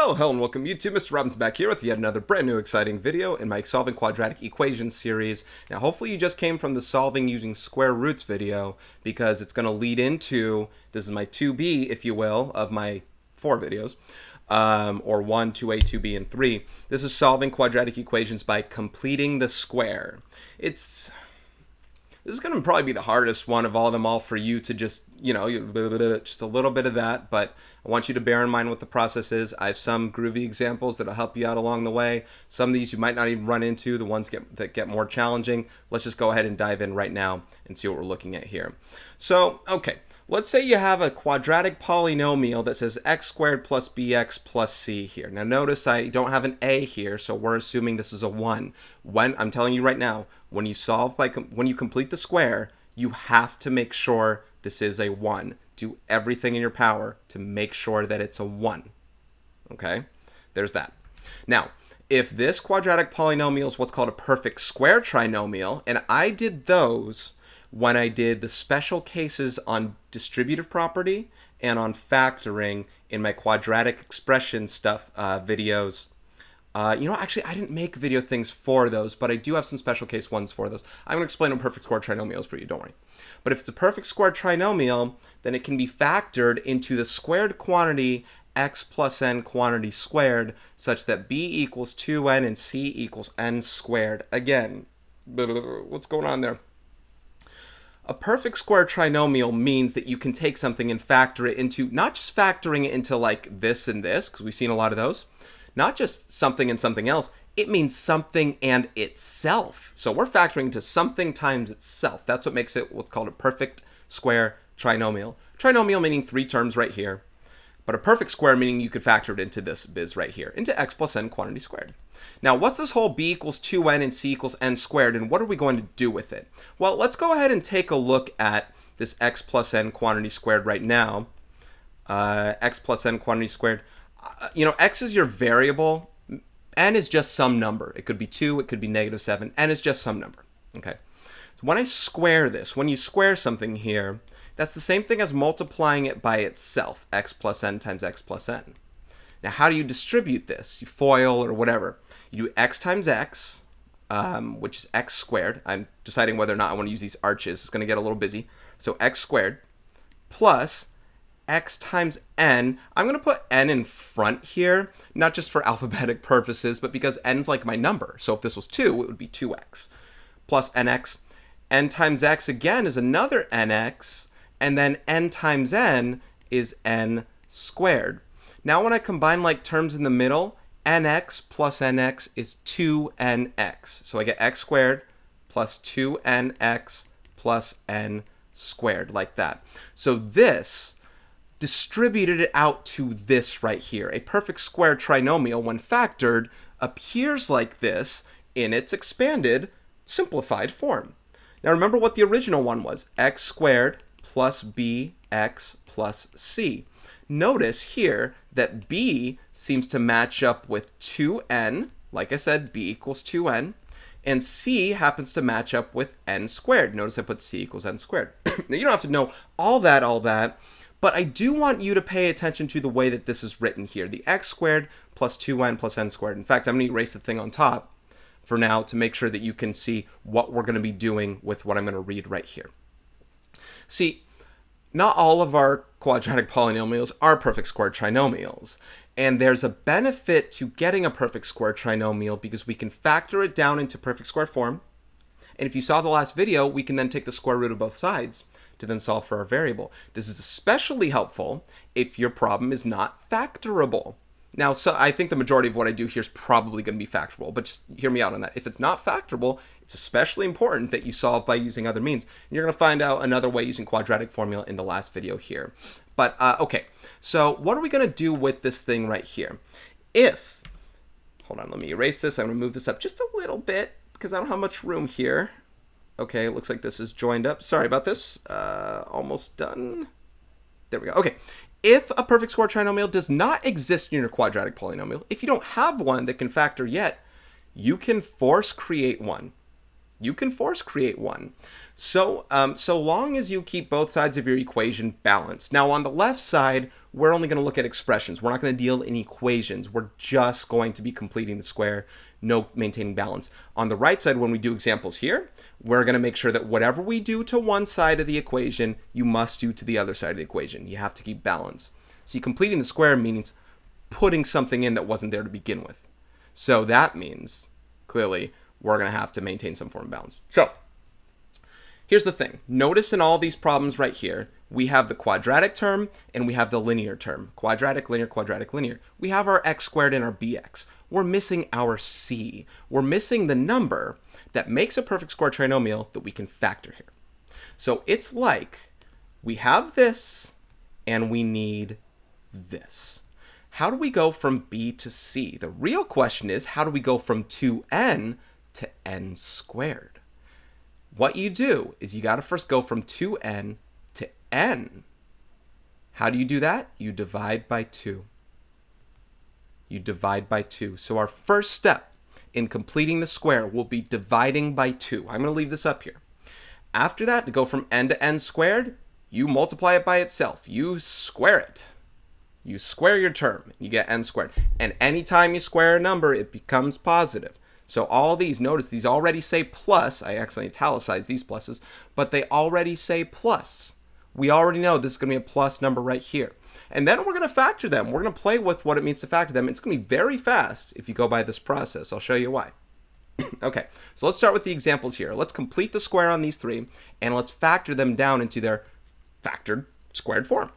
Well, hello and welcome YouTube. Mr. Robbins back here with yet another brand new exciting video in my Solving Quadratic Equations series. Now, hopefully you just came from the Solving Using Square Roots video because it's going to lead into, this is my 2B, if you will, of my 4 videos, or 1, 2A, 2B, and 3. This is Solving Quadratic Equations by completing the square. This is going to probably be the hardest one of all of them all for you to just, just a little bit of that, but I want you to bear in mind what the process is. I have some groovy examples that'll help you out along the way. Some of these you might not even run into, the ones that get more challenging. Let's just go ahead and dive in right now and see what we're looking at here. So, okay, let's say you have a quadratic polynomial that says x squared plus bx plus c here. Now notice I don't have an a here, so we're assuming this is a 1. When I'm telling you right now, when you complete the square, you have to make sure this is a 1. Do everything in your power to make sure that it's a 1. Okay? There's that. Now, if this quadratic polynomial is what's called a perfect square trinomial, and I did those when I did the special cases on distributive property and on factoring in my quadratic expression stuff videos. Actually, I didn't make video things for those, but I do have some special case ones for those. I'm going to explain on perfect square trinomials for you, don't worry. But if it's a perfect square trinomial, then it can be factored into the squared quantity x plus n quantity squared, such that b equals 2n and c equals n squared. Again, what's going on there? A perfect square trinomial means that you can take something and factor it into, not just factoring it into like this and this, because we've seen a lot of those, not just something and something else, it means something and itself. So we're factoring into something times itself. That's what makes it what's called a perfect square trinomial. Trinomial meaning 3 terms right here, but a perfect square meaning you could factor it into this biz right here, into x plus n quantity squared. Now, what's this whole b equals 2n and c equals n squared, and what are we going to do with it? Well, let's go ahead and take a look at this x plus n quantity squared right now. X plus n quantity squared. X is your variable. N is just some number. It could be 2, it could be -7. N is just some number. Okay. So when I square this, when you square something here, that's the same thing as multiplying it by itself, x plus n times x plus n. Now, how do you distribute this? You FOIL or whatever. You do x times x, which is x squared. I'm deciding whether or not I want to use these arches. It's going to get a little busy. So x squared plus x times n. I'm going to put n in front here, not just for alphabetic purposes, but because n's like my number. So if this was 2, it would be 2x plus nx. N times x again is another nx, and then n times n is n squared. Now when I combine like terms in the middle, nx plus nx is 2nx. So I get x squared plus 2nx plus n squared, like that. So this distributed it out to this right here. A perfect square trinomial, when factored, appears like this in its expanded, simplified form. Now remember what the original one was, x squared plus bx plus c. Notice here that b seems to match up with 2n, like I said, b equals 2n, and c happens to match up with n squared. Notice I put c equals n squared. Now you don't have to know all that, but I do want you to pay attention to the way that this is written here. The x squared plus 2n plus n squared. In fact, I'm going to erase the thing on top for now to make sure that you can see what we're going to be doing with what I'm going to read right here. See, not all of our quadratic polynomials are perfect square trinomials. And there's a benefit to getting a perfect square trinomial because we can factor it down into perfect square form. And if you saw the last video, we can then take the square root of both sides to then solve for our variable. This is especially helpful if your problem is not factorable. Now, so I think the majority of what I do here is probably going to be factorable, but just hear me out on that. If it's not factorable, it's especially important that you solve by using other means. And you're going to find out another way using quadratic formula in the last video here. But, okay, so what are we going to do with this thing right here? Hold on, let me erase this. I'm going to move this up just a little bit because I don't have much room here. Okay, it looks like this is joined up. Sorry about this. Almost done. There we go. Okay. If a perfect square trinomial does not exist in your quadratic polynomial, if you don't have one that can factor yet, you can force create one. So long as you keep both sides of your equation balanced. Now on the left side, we're only going to look at expressions. We're not going to deal in equations. We're just going to be completing the square, no maintaining balance. On the right side, when we do examples here, we're going to make sure that whatever we do to one side of the equation, you must do to the other side of the equation. You have to keep balance. See, completing the square means putting something in that wasn't there to begin with. So that means, clearly, we're going to have to maintain some form of balance. So here's the thing. Notice in all these problems right here, we have the quadratic term and we have the linear term. Quadratic, linear. We have our x squared and our bx. We're missing our c. We're missing the number that makes a perfect square trinomial that we can factor here. So it's like we have this and we need this. How do we go from b to c? The real question is, how do we go from 2n to n squared? What you do is you got to first go from 2n to n. How do you do that? You divide by 2. You divide by 2. So our first step in completing the square will be dividing by 2. I'm going to leave this up here. After that, to go from n to n squared, you multiply it by itself. You square it. You square your term. You get n squared. And anytime you square a number, it becomes positive. So all these, notice these already say plus. I accidentally italicized these pluses, but they already say plus. We already know this is going to be a plus number right here. And then we're going to factor them. We're going to play with what it means to factor them. It's going to be very fast if you go by this process. I'll show you why. Okay, so let's start with the examples here. Let's complete the square on these three, and let's factor them down into their factored squared form.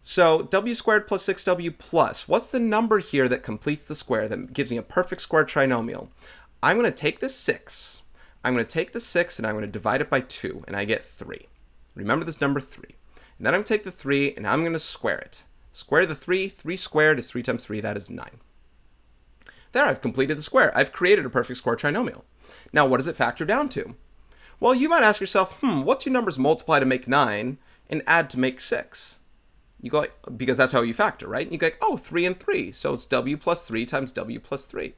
So w squared plus 6w plus, what's the number here that completes the square that gives me a perfect square trinomial? I'm going to take this 6. I'm going to take the 6 and I'm going to divide it by 2, and I get 3. Remember this number 3. And then I'm going to take the 3 and I'm going to square it. Square the 3. 3 squared is 3 times 3. That is 9. There, I've completed the square. I've created a perfect square trinomial. Now, what does it factor down to? Well, you might ask yourself, what two numbers multiply to make 9 and add to make 6? You go like, because that's how you factor, right? You go like, oh, 3 and 3. So it's w plus 3 times w plus 3.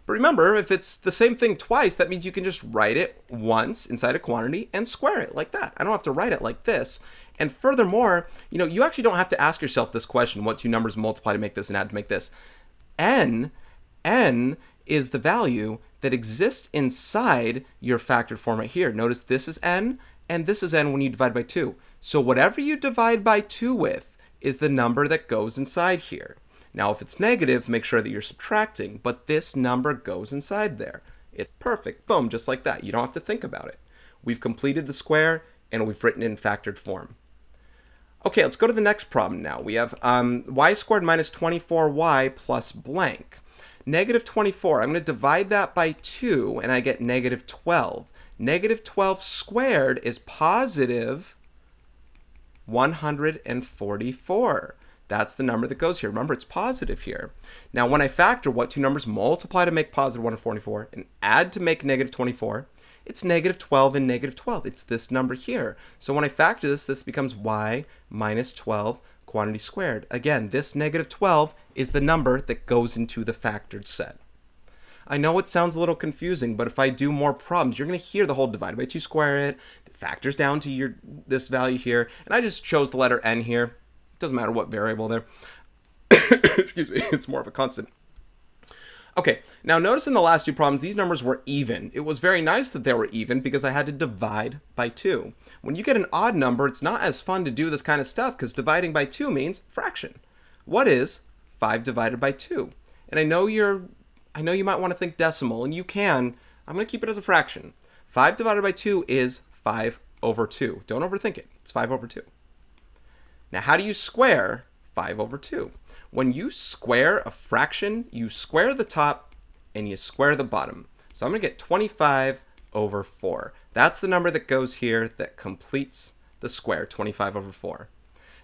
But remember, if it's the same thing twice, that means you can just write it once inside a quantity and square it like that. I don't have to write it like this. And furthermore, you actually don't have to ask yourself this question, what two numbers multiply to make this and add to make this? N is the value that exists inside your factored form right here. Notice this is n, and this is n when you divide by 2. So whatever you divide by 2 with is the number that goes inside here. Now, if it's negative, make sure that you're subtracting, but this number goes inside there. It's perfect. Boom, just like that. You don't have to think about it. We've completed the square, and we've written it in factored form. Okay, let's go to the next problem now. We have y squared minus 24y plus blank. Negative 24, I'm going to divide that by 2, and I get negative 12. Negative 12 squared is positive 144. That's the number that goes here. Remember, it's positive here. Now, when I factor what two numbers multiply to make positive 144 and add to make negative 24, it's negative 12 and negative 12. It's this number here. So when I factor this, this becomes y minus 12 quantity squared. Again, this negative 12 is the number that goes into the factored set. I know it sounds a little confusing, but if I do more problems, you're going to hear the whole divided by 2 square it, the factors down to this value here, and I just chose the letter n here. It doesn't matter what variable there. Excuse me, it's more of a constant. Okay, now notice in the last two problems, these numbers were even. It was very nice that they were even because I had to divide by 2. When you get an odd number, it's not as fun to do this kind of stuff because dividing by 2 means fraction. What is 5 divided by 2? And I know you might want to think decimal, and you can. I'm going to keep it as a fraction. 5 divided by 2 is 5 over 2. Don't overthink it. It's 5 over 2. Now, how do you square 5 over 2? When you square a fraction, you square the top and you square the bottom. So I'm going to get 25 over 4. That's the number that goes here that completes the square, 25 over 4.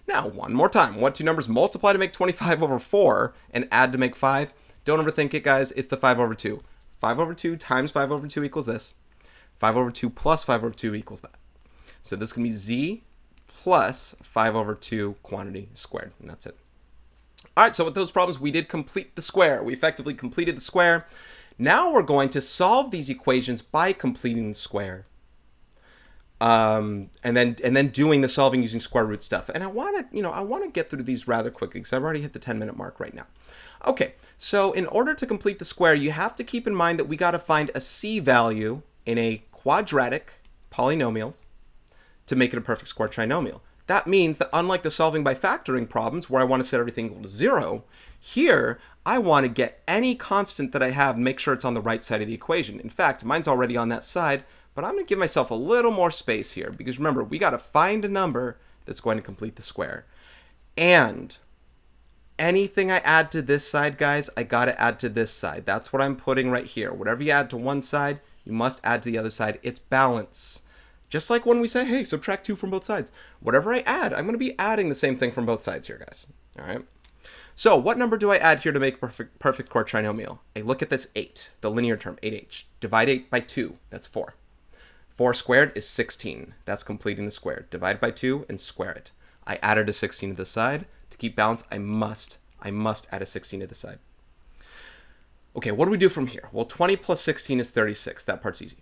Now, one more time. What two numbers multiply to make 25 over 4 and add to make 5? Don't overthink it, guys. It's the 5 over 2. 5 over 2 times 5 over 2 equals this. 5 over 2 plus 5 over 2 equals that. So this can be z plus 5 over 2 quantity squared, and that's it. All right, so with those problems, we did complete the square. We effectively completed the square. Now we're going to solve these equations by completing the square. and then doing the solving using square root stuff. And I want to get through these rather quickly because I've already hit the 10-minute mark right now. Okay, so in order to complete the square, you have to keep in mind that we got to find a c value in a quadratic polynomial to make it a perfect square trinomial. That means that unlike the solving by factoring problems where I want to set everything equal to 0, here I want to get any constant that I have and make sure it's on the right side of the equation. In fact, mine's already on that side, but I'm going to give myself a little more space here because remember, we got to find a number that's going to complete the square. And anything I add to this side, guys, I got to add to this side. That's what I'm putting right here. Whatever you add to one side, you must add to the other side. It's balance. Just like when we say, hey, subtract 2 from both sides. Whatever I add, I'm going to be adding the same thing from both sides here, guys. All right. So what number do I add here to make perfect square trinomial? I look at this 8, the linear term, 8h. Divide 8 by 2, that's 4. 4 squared is 16. That's completing the square. Divide by 2 and square it. I added a 16 to the side. To keep balance, I must add a 16 to the side. Okay, what do we do from here? Well, 20 plus 16 is 36. That part's easy.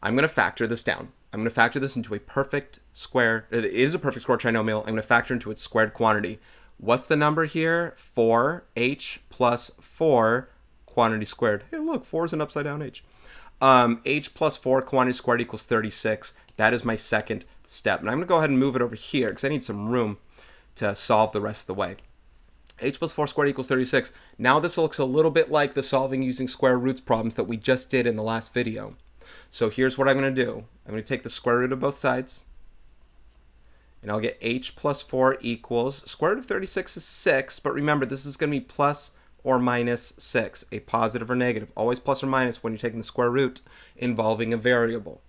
I'm going to factor this down. I'm going to factor this into a perfect square. It is a perfect square trinomial. I'm going to factor into its squared quantity. What's the number here? 4h plus 4 quantity squared. Hey, look, 4 is an upside down h. H plus 4 quantity squared equals 36. That is my second step. And I'm going to go ahead and move it over here because I need some room to solve the rest of the way. H plus 4 squared equals 36. Now this looks a little bit like the solving using square roots problems that we just did in the last video. So here's what I'm going to do. I'm going to take the square root of both sides. And I'll get h plus 4 equals, square root of 36 is 6, but remember this is going to be plus or minus 6, a positive or negative. Always plus or minus when you're taking the square root involving a variable.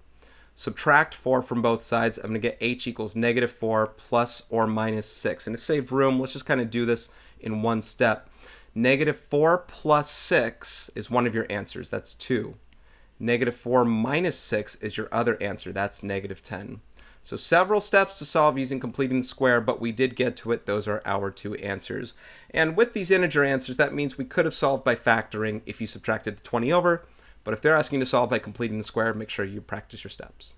Subtract 4 from both sides. I'm going to get h equals negative 4 plus or minus 6. And to save room, let's just kind of do this in one step. Negative 4 plus 6 is one of your answers. That's 2. Negative 4 minus 6 is your other answer. That's negative 10. So several steps to solve using completing the square, but we did get to it. Those are our 2 answers. And with these integer answers, that means we could have solved by factoring if you subtracted the 20 over. But if they're asking you to solve by completing the square, make sure you practice your steps.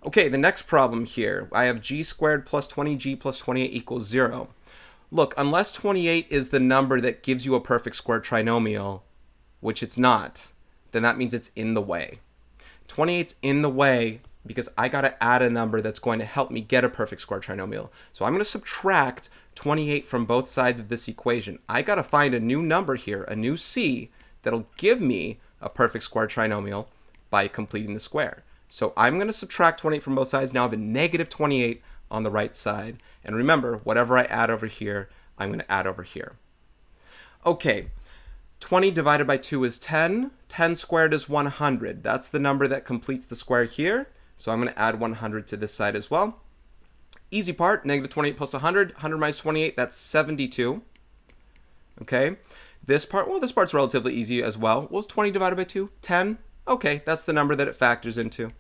Okay, the next problem here. I have g squared plus 20g plus 28 equals 0. Look, unless 28 is the number that gives you a perfect square trinomial, which it's not, then that means it's in the way. 28's in the way because I got to add a number that's going to help me get a perfect square trinomial. So I'm going to subtract 28 from both sides of this equation. I got to find a new number here, a new c, that'll give me a perfect square trinomial by completing the square. So I'm going to subtract 28 from both sides. Now I have a negative 28 on the right side. And remember, whatever I add over here, I'm going to add over here. Okay, 20 divided by 2 is 10. 10 squared is 100. That's the number that completes the square here. So I'm going to add 100 to this side as well. Easy part, negative 28 plus 100. 100 minus 28, that's 72. Okay, this part, well, this part's relatively easy as well. What was 20 divided by 2? 10. Okay, that's the number that it factors into.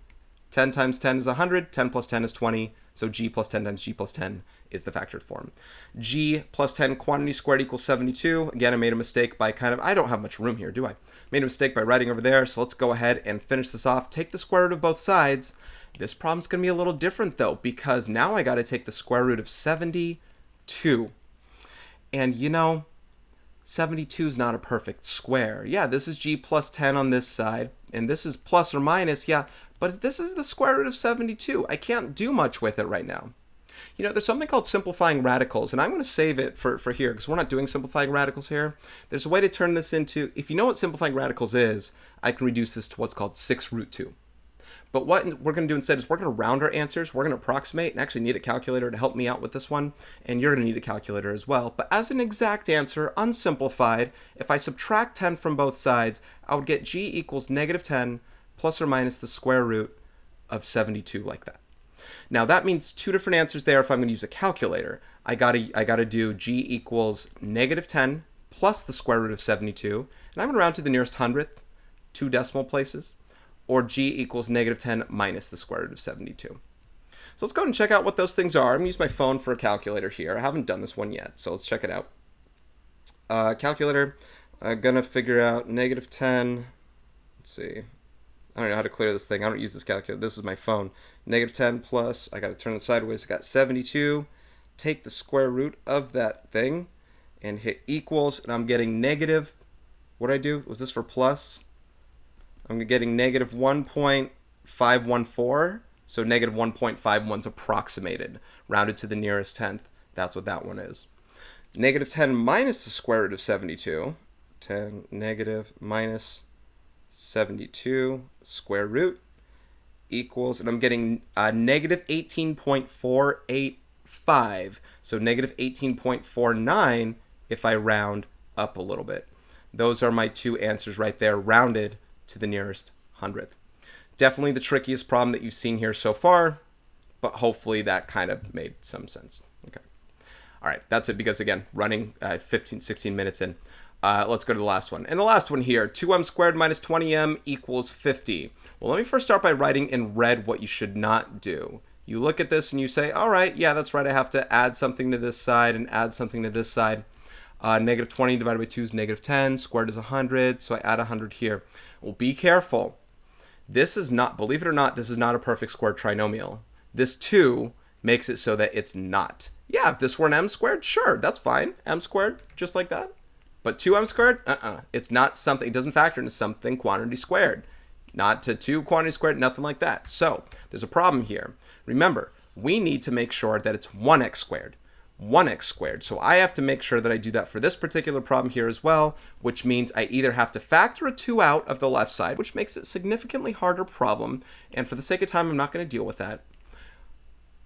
10 times 10 is 100. 10 plus 10 is 20. So g plus 10 times g plus 10 is the factored form. G plus 10 quantity squared equals 72. Again, I made a mistake by I don't have much room here, do I? Made a mistake by writing over there, so let's go ahead and finish this off. Take the square root of both sides. This problem's going to be a little different, though, because now I got to take the square root of 72. And, you know, 72 is not a perfect square. Yeah, this is g plus 10 on this side, and this is plus or minus, yeah, but this is the square root of 72. I can't do much with it right now. You know, there's something called simplifying radicals, and I'm going to save it for here because we're not doing simplifying radicals here. There's a way to turn this into, if you know what simplifying radicals is, I can reduce this to what's called 6 root 2. But what we're going to do instead is we're going to round our answers. We're going to approximate and actually need a calculator to help me out with this one. And you're going to need a calculator as well. But as an exact answer, unsimplified, if I subtract 10 from both sides, I would get g equals negative 10 plus or minus the square root of 72 like that. Now that means 2 different answers there if I'm going to use a calculator. I gotta do g equals negative 10 plus the square root of 72. And I'm going to round to the nearest hundredth, 2 decimal places. Or g equals negative 10 minus the square root of 72. So let's go ahead and check out what those things are. I'm going to use my phone for a calculator here. I haven't done this one yet, so let's check it out. Calculator, I'm going to figure out negative 10. Let's see. I don't know how to clear this thing. I don't use this calculator. This is my phone. Negative 10 plus, I got to turn it sideways. I got 72. Take the square root of that thing and hit equals, and I'm getting negative, what did I do? Was this for plus? I'm getting negative 1.514. So negative 1.51 is approximated, rounded to the nearest tenth. That's what that one is. Negative 10 minus the square root of 72. 10 negative minus 72 square root equals, and I'm getting negative 18.485. So negative 18.49 if I round up a little bit. Those are my two answers right there, rounded to the nearest hundredth. Definitely the trickiest problem that you've seen here so far, but hopefully that kind of made some sense. Okay. All right, that's it because, again, running 16 minutes in. Let's go to the last one. And the last one here, 2m squared minus 20m equals 50. Well, let me first start by writing in red what you should not do. You look at this and you say, all right, yeah, that's right. I have to add something to this side and add something to this side. Negative 20 divided by 2 is negative 10. Squared is 100, so I add 100 here. Well, be careful. This is not, believe it or not, this is not a perfect squared trinomial. This 2 makes it so that it's not. Yeah, if this were an m squared, sure, that's fine. M squared, just like that. But 2m squared, it's not something, it doesn't factor into something quantity squared. Not to 2 quantity squared, nothing like that. So, there's a problem here. Remember, we need to make sure that it's 1x squared. 1x squared. So I have to make sure that I do that for this particular problem here as well, which means I either have to factor a 2 out of the left side, which makes it a significantly harder problem, and for the sake of time, I'm not going to deal with that,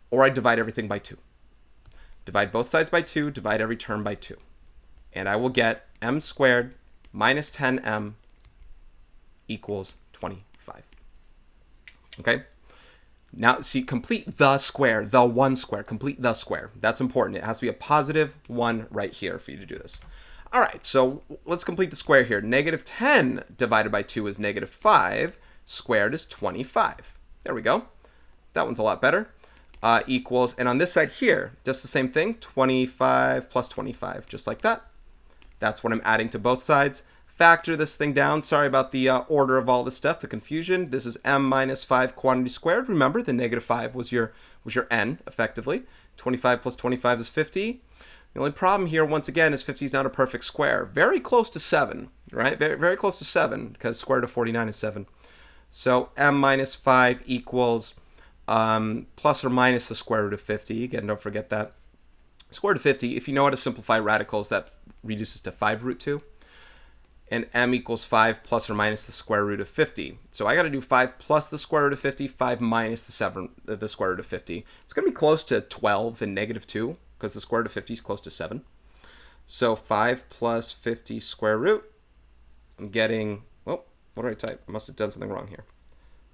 or I divide everything by 2. Divide both sides by 2, divide every term by 2. And I will get m squared minus 10m equals 25. Okay? Now, see, complete the square, the 1 square, complete the square. That's important. It has to be a positive 1 right here for you to do this. All right, so let's complete the square here. Negative 10 divided by 2 is negative 5. Squared is 25. There we go. That one's a lot better. Equals, and on this side here, just the same thing, 25 plus 25, just like that. That's what I'm adding to both sides. Factor this thing down. Sorry about the order of all this stuff, the confusion. This is m minus 5 quantity squared. Remember, the negative 5 was your n, effectively. 25 plus 25 is 50. The only problem here, once again, is 50 is not a perfect square. Very close to 7, right? Very, very close to 7, because square root of 49 is 7. So m minus 5 equals plus or minus the square root of 50. Again, don't forget that. Square root of 50, if you know how to simplify radicals, that reduces to 5 root 2. And m equals 5 plus or minus the square root of 50. So I got to do 5 plus the square root of 50, 5 minus the square root of 50. It's going to be close to 12 and negative 2, because the square root of 50 is close to 7. So 5 plus 50 square root. I'm getting, oh, what did I type? I must have done something wrong here.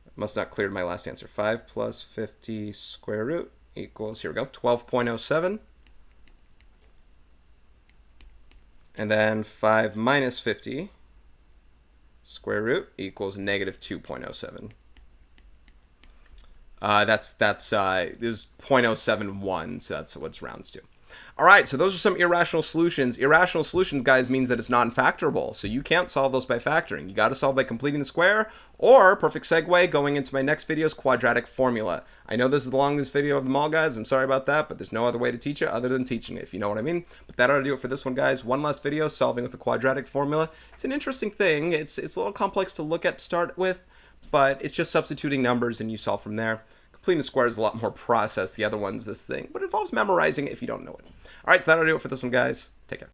I must not cleared my last answer. 5 plus 50 square root equals, here we go, 12.07. And then 5 minus 50 square root equals negative 2.07. There's 0.071, so that's what it rounds to. All right, so those are some irrational solutions. Irrational solutions, guys, means that it's non-factorable. So you can't solve those by factoring. You got to solve by completing the square, or, perfect segue, going into my next video's quadratic formula. I know this is the longest video of them all, guys. I'm sorry about that, but there's no other way to teach it other than teaching it, if you know what I mean. But that ought to do it for this one, guys. One last video, solving with the quadratic formula. It's an interesting thing. It's a little complex to look at to start with, but it's just substituting numbers and you solve from there. Completing the square is a lot more process. The other one's this thing, but it involves memorizing it if you don't know it. All right, so that'll do it for this one, guys.